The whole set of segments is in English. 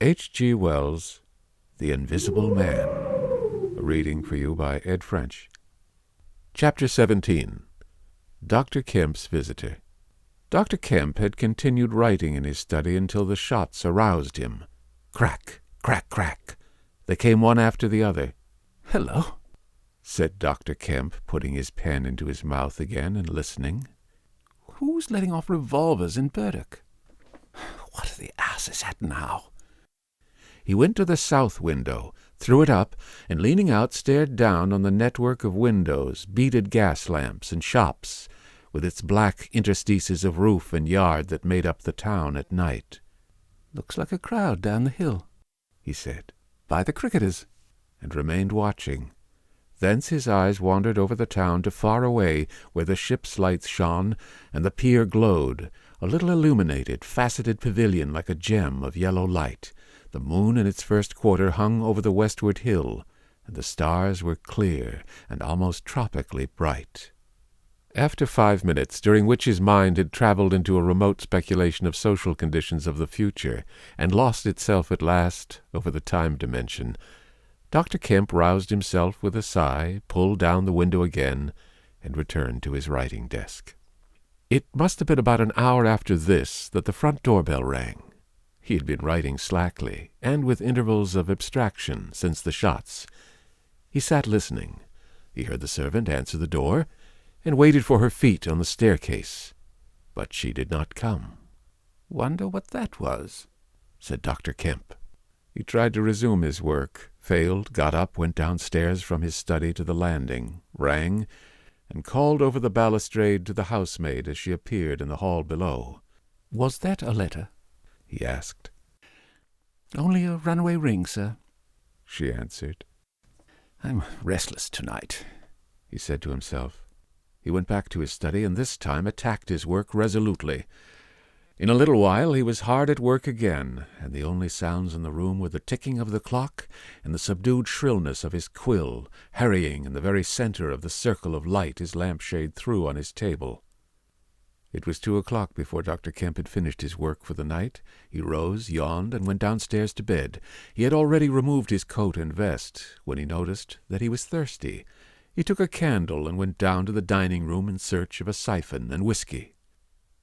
H.G. Wells' The Invisible Man. A reading for you by Ed French. Chapter 17. Dr. Kemp's Visitor. Dr. Kemp had continued writing in his study until the shots aroused him. Crack, crack, crack. They came one after the other. "Hello," said Dr. Kemp, putting his pen into his mouth again and listening. "Who's letting off revolvers in Burdock? What are the asses at now?" He went to the south window, threw it up, and leaning out stared down on the network of windows, beaded gas lamps, and shops, with its black interstices of roof and yard that made up the town at night. "Looks like a crowd down the hill," he said, "by the cricketers," and remained watching. Thence his eyes wandered over the town to far away, where the ship's lights shone, and the pier glowed, a little illuminated, faceted pavilion like a gem of yellow light. The moon in its first quarter hung over the westward hill, and the stars were clear and almost tropically bright. After 5 minutes, during which his mind had traveled into a remote speculation of social conditions of the future, and lost itself at last over the time dimension, Dr. Kemp roused himself with a sigh, pulled down the window again, and returned to his writing desk. It must have been about an hour after this that the front doorbell rang. He had been writing slackly, and with intervals of abstraction, since the shots. He sat listening. He heard the servant answer the door, and waited for her feet on the staircase. But she did not come. "Wonder what that was," said Dr. Kemp. He tried to resume his work, failed, got up, went downstairs from his study to the landing, rang, and called over the balustrade to the housemaid as she appeared in the hall below. "Was that a letter?" he asked. "Only a runaway ring, sir," she answered. "I'm restless tonight," he said to himself. He went back to his study, and this time attacked his work resolutely. In a little while he was hard at work again, and the only sounds in the room were the ticking of the clock and the subdued shrillness of his quill, hurrying in the very center of the circle of light his lampshade threw on his table. It was 2:00 before Dr. Kemp had finished his work for the night. He rose, yawned, and went downstairs to bed. He had already removed his coat and vest when he noticed that he was thirsty. He took a candle and went down to the dining-room in search of a siphon and whiskey.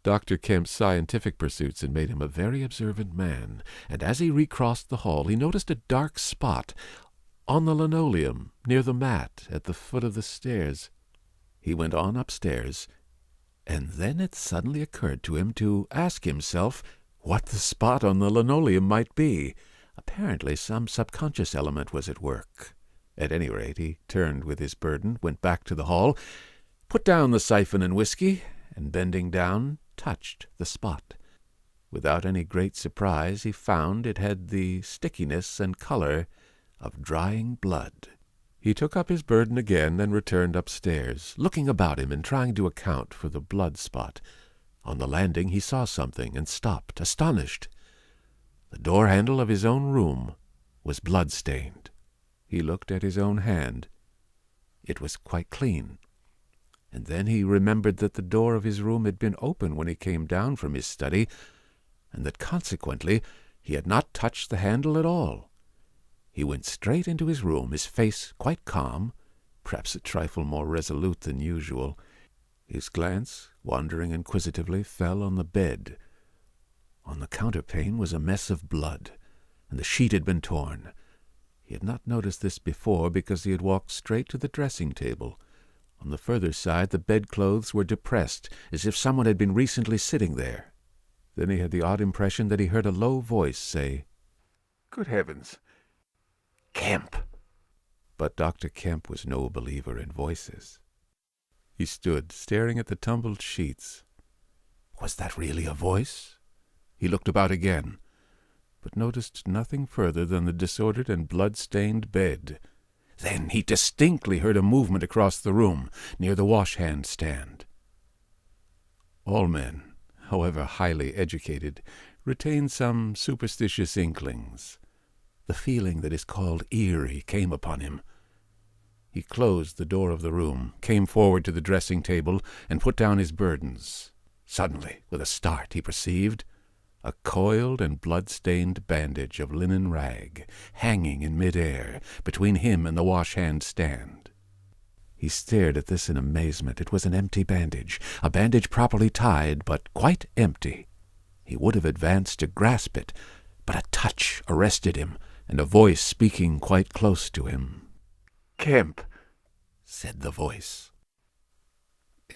Dr. Kemp's scientific pursuits had made him a very observant man, and as he recrossed the hall he noticed a dark spot on the linoleum near the mat at the foot of the stairs. He went on upstairs, and then it suddenly occurred to him to ask himself what the spot on the linoleum might be. Apparently some subconscious element was at work. At any rate, he turned with his burden, went back to the hall, put down the siphon and whiskey, and bending down, touched the spot. Without any great surprise, he found it had the stickiness and color of drying blood. He took up his burden again and returned upstairs, looking about him and trying to account for the blood spot. On the landing he saw something and stopped, astonished. The door-handle of his own room was blood-stained. He looked at his own hand. It was quite clean. And then he remembered that the door of his room had been open when he came down from his study, and that consequently he had not touched the handle at all. He went straight into his room, his face quite calm, perhaps a trifle more resolute than usual. His glance, wandering inquisitively, fell on the bed. On the counterpane was a mess of blood, and the sheet had been torn. He had not noticed this before because he had walked straight to the dressing-table. On the further side the bedclothes were depressed, as if someone had been recently sitting there. Then he had the odd impression that he heard a low voice say, "Good heavens! Kemp!" But Dr. Kemp was no believer in voices. He stood, staring at the tumbled sheets. Was that really a voice? He looked about again, but noticed nothing further than the disordered and blood-stained bed. Then he distinctly heard a movement across the room, near the wash-hand stand. All men, however highly educated, retain some superstitious inklings. The feeling that is called eerie came upon him. He closed the door of the room, came forward to the dressing-table, and put down his burdens. Suddenly, with a start, he perceived a coiled and blood-stained bandage of linen rag hanging in mid-air between him and the wash-hand stand. He stared at this in amazement. It was an empty bandage, a bandage properly tied, but quite empty. He would have advanced to grasp it, but a touch arrested him, and a voice speaking quite close to him. "Kemp," said the voice.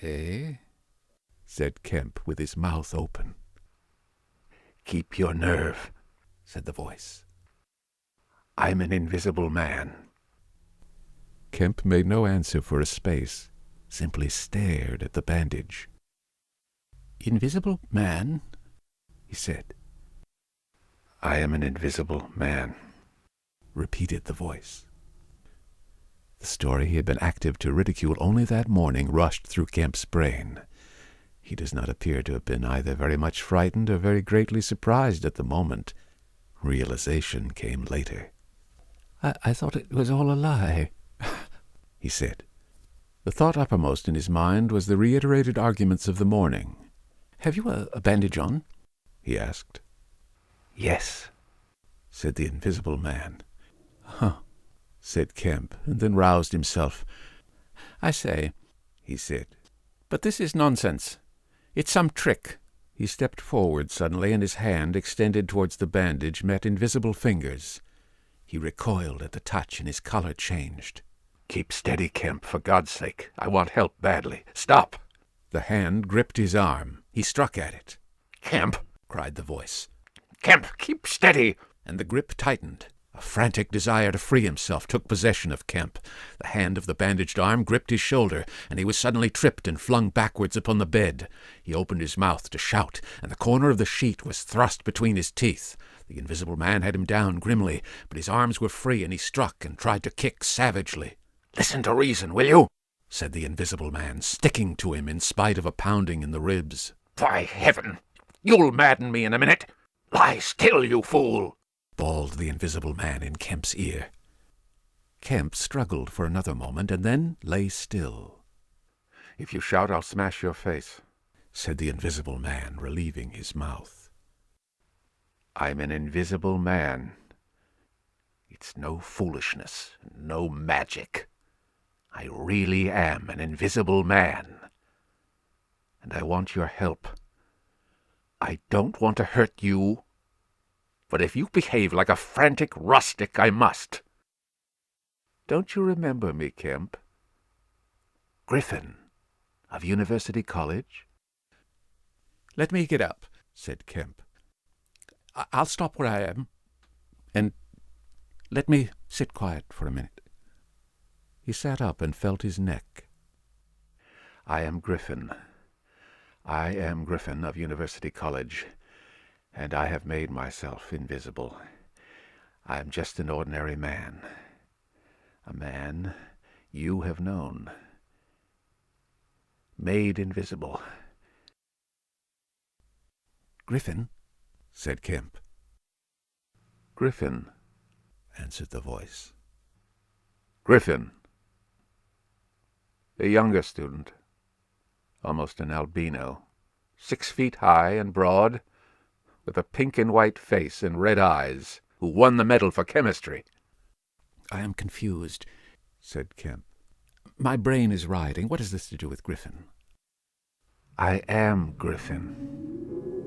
"Eh?" said Kemp, with his mouth open. "Keep your nerve," said the voice. "I'm an invisible man." Kemp made no answer for a space, simply stared at the bandage. "Invisible man?" he said. "I am an invisible man," repeated the voice. The story he had been active to ridicule only that morning rushed through Kemp's brain. He does not appear to have been either very much frightened or very greatly surprised at the moment. Realization came later. I thought it was all a lie," he said. The thought uppermost in his mind was the reiterated arguments of the morning. "Have you a bandage on?" he asked. "Yes," said the invisible man. "Huh," said Kemp, and then roused himself. "I say," he said, "but this is nonsense. It's some trick." He stepped forward suddenly, and his hand, extended towards the bandage, met invisible fingers. He recoiled at the touch, and his color changed. "Keep steady, Kemp, for God's sake. I want help badly. Stop!" The hand gripped his arm. He struck at it. "Kemp!" cried the voice. "Kemp, keep steady!" And the grip tightened. A frantic desire to free himself took possession of Kemp. The hand of the bandaged arm gripped his shoulder, and he was suddenly tripped and flung backwards upon the bed. He opened his mouth to shout, and the corner of the sheet was thrust between his teeth. The invisible man had him down grimly, but his arms were free, and he struck and tried to kick savagely. "Listen to reason, will you?" said the invisible man, sticking to him in spite of a pounding in the ribs. "By heaven, you'll madden me in a minute. Lie still, you fool!" bawled the invisible man in Kemp's ear. Kemp struggled for another moment, and then lay still. "If you shout, I'll smash your face," said the invisible man, relieving his mouth. "I'm an invisible man. It's no foolishness, no magic. I really am an invisible man. And I want your help. I don't want to hurt you, but if you behave like a frantic rustic, I must. Don't you remember me, Kemp? Griffin, of University College?" "Let me get up," said Kemp. "I'll stop where I am, and let me sit quiet for a minute." He sat up and felt his neck. "I am Griffin. I am Griffin of University College, and I have made myself invisible. I am just an ordinary man. A man you have known. Made invisible." "Griffin?" said Kemp. "Griffin," answered the voice. "Griffin. A younger student, almost an albino, 6 feet high and broad, with a pink and white face and red eyes, who won the medal for chemistry." "I am confused," said Kemp. "My brain is rioting. What has this to do with Griffin?" "I am Griffin.